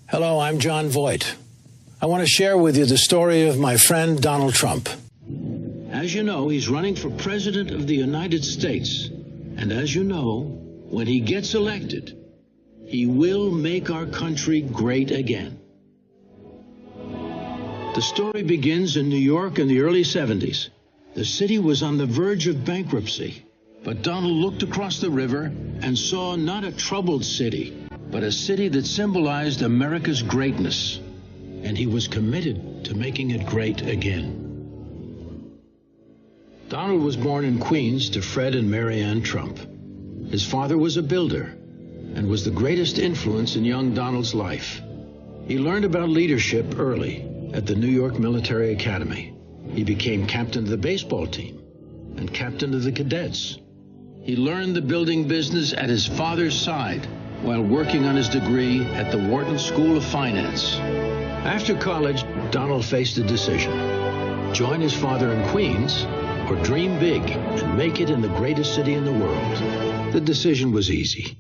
Hello, I'm John Voight. I want to share with you the story of my friend Donald Trump. As you know, he's running for President of the United States. And as you know, when he gets elected, he will make our country great again. The story begins in New York in the early 70s. The city was on the verge of bankruptcy, but Donald looked across the river and saw not a troubled city, but a city that symbolized America's greatness, and he was committed to making it great again. Donald was born in Queens to Fred and Mary Ann Trump. His father was a builder and was the greatest influence in young Donald's life. He learned about leadership early at the New York Military Academy. He became captain of the baseball team and captain of the cadets. He learned the building business at his father's side while working on his degree at the Wharton School of Finance. After college, Donald faced a decision: join his father in Queens or dream big and make it in the greatest city in the world. The decision was easy.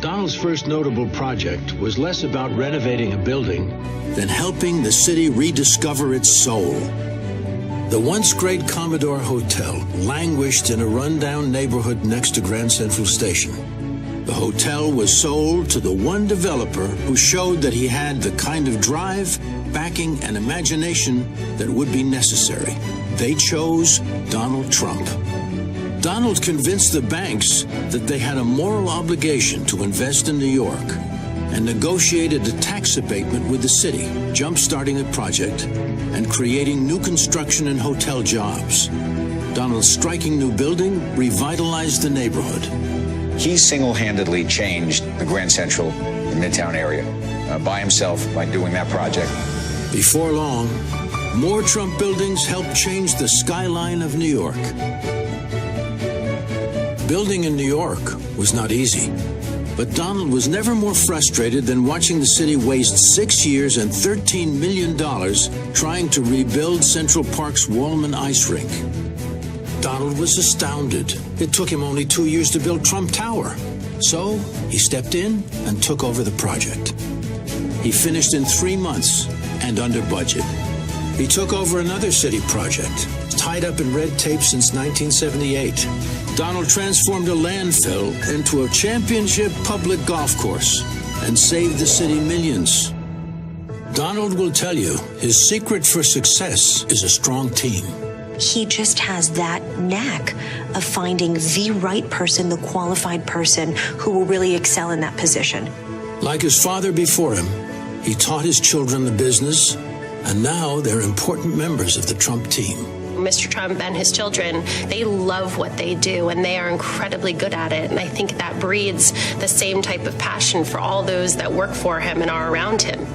Donald's first notable project was less about renovating a building than helping the city rediscover its soul. The once great Commodore Hotel languished in a rundown neighborhood next to Grand Central Station. The hotel was sold to the one developer who showed that he had the kind of drive, backing, and imagination that would be necessary. They chose Donald Trump. Donald convinced the banks that they had a moral obligation to invest in New York and negotiated a tax abatement with the city, jump-starting the project and creating new construction and hotel jobs. Donald's striking new building revitalized the neighborhood. He single-handedly changed the Grand Central and Midtown area by himself by doing that project. Before long, more Trump buildings helped change the skyline of New York. Building in New York was not easy, but Donald was never more frustrated than watching the city waste 6 years and $13 million trying to rebuild Central Park's Wallman ice rink. Donald was astounded. It took him only 2 years to build Trump Tower. So he stepped in and took over the project. He finished in 3 months and under budget. He took over another city project, tied up in red tape since 1978. Donald transformed a landfill into a championship public golf course and saved the city millions. Donald will tell you his secret for success is a strong team. He just has that knack of finding the right person, the qualified person who will really excel in that position. Like his father before him, he taught his children the business, and now they're important members of the Trump team. Mr. Trump and his children, they love what they do, and they are incredibly good at it. And I think that breeds the same type of passion for all those that work for him and are around him.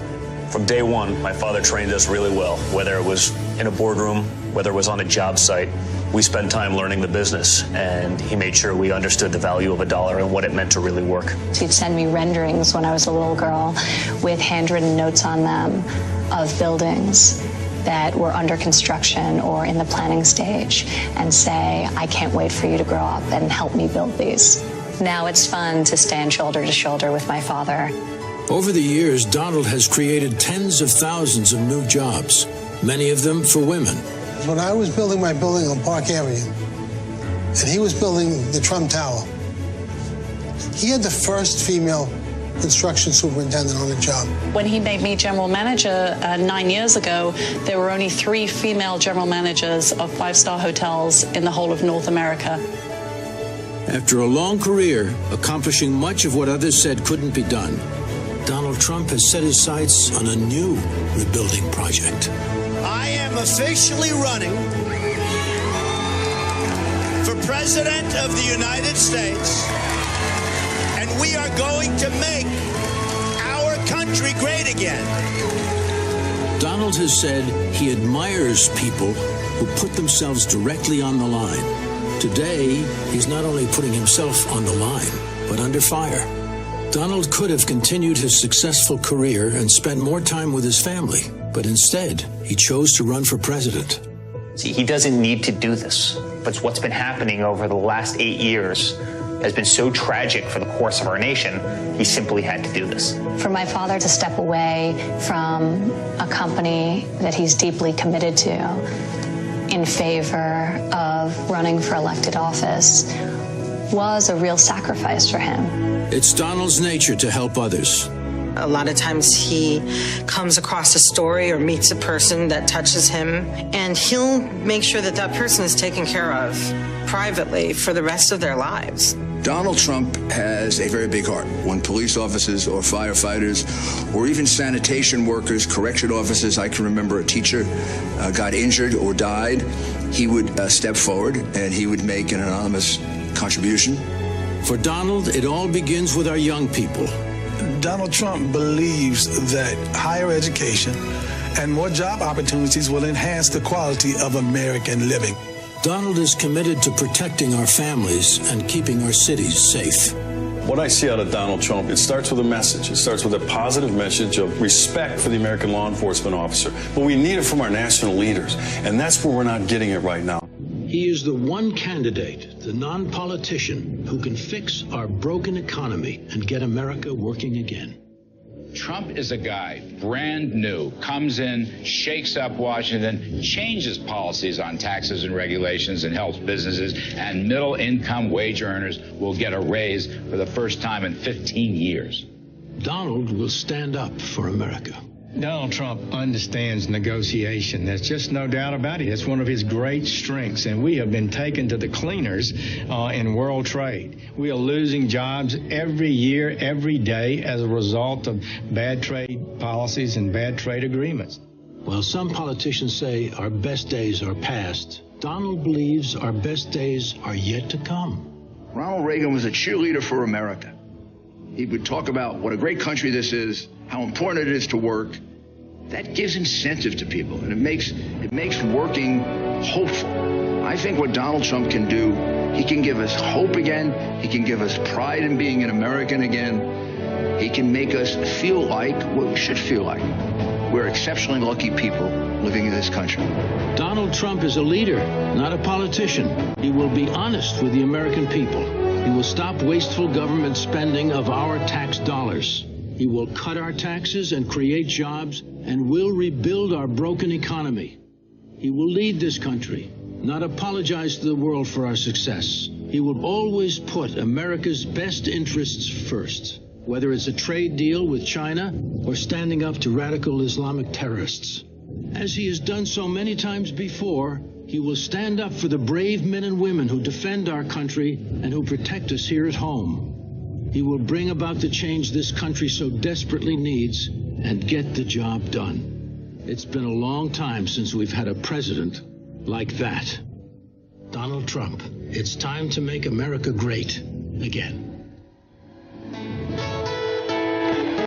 From day one, my father trained us really well, whether it was in a boardroom, whether it was on a job site. We spent time learning the business, and he made sure we understood the value of a dollar and what it meant to really work. He'd send me renderings when I was a little girl with handwritten notes on them of buildings that were under construction or in the planning stage and say, I can't wait for you to grow up and help me build these. Now it's fun to stand shoulder to shoulder with my father. Over the years, Donald has created tens of thousands of new jobs, many of them for women. When I was building my building on Park Avenue, and he was building the Trump Tower, he had the first female construction superintendent on the job. When he made me general manager 9 years ago, there were only 3 female general managers of 5-star hotels in the whole of North America. After a long career, accomplishing much of what others said couldn't be done, Donald Trump has set his sights on a new rebuilding project. I am officially running for President of the United States, and we are going to make our country great again. Donald has said he admires people who put themselves directly on the line. Today, he's not only putting himself on the line, but under fire. Donald could have continued his successful career and spent more time with his family, but instead, he chose to run for president. See, he doesn't need to do this, but it's what's been happening over the last 8 years has been so tragic for the course of our nation, he simply had to do this. For my father to step away from a company that he's deeply committed to in favor of running for elected office was a real sacrifice for him. It's Donald's nature to help others. A lot of times he comes across a story or meets a person that touches him, and he'll make sure that that person is taken care of privately for the rest of their lives. Donald Trump has a very big heart. When police officers or firefighters or even sanitation workers, correction officers, I can remember a teacher got injured or died, he would step forward and he would make an anonymous contribution. For Donald, it all begins with our young people. Donald Trump believes that higher education and more job opportunities will enhance the quality of American living. Donald is committed to protecting our families and keeping our cities safe. What I see out of Donald Trump, it starts with a message. It starts with a positive message of respect for the American law enforcement officer. But we need it from our national leaders, and that's where we're not getting it right now. He is the one candidate, the non-politician, who can fix our broken economy and get America working again. Trump is a guy, brand new, comes in, shakes up Washington, changes policies on taxes and regulations and helps businesses, and middle-income wage earners will get a raise for the first time in 15 years. Donald will stand up for America. Donald Trump understands negotiation. There's just no doubt about it. It's one of his great strengths, and we have been taken to the cleaners in world trade. We are losing jobs every year, every day, as a result of bad trade policies and bad trade agreements. While some politicians say our best days are past, Donald believes our best days are yet to come. Ronald Reagan was a cheerleader for America. He would talk about what a great country this is, how important it is to work. That gives incentive to people, and it makes working hopeful. I think what Donald Trump can do, he can give us hope again. He can give us pride in being an American again. He can make us feel like what we should feel like. We're exceptionally lucky people living in this country. Donald Trump is a leader, not a politician. He will be honest with the American people. He will stop wasteful government spending of our tax dollars. He will cut our taxes and create jobs and will rebuild our broken economy. He will lead this country, not apologize to the world for our success. He will always put America's best interests first, whether it's a trade deal with China or standing up to radical Islamic terrorists. As he has done so many times before, he will stand up for the brave men and women who defend our country and who protect us here at home. He will bring about the change this country so desperately needs and get the job done. It's been a long time since we've had a president like that. Donald Trump, it's time to make America great again.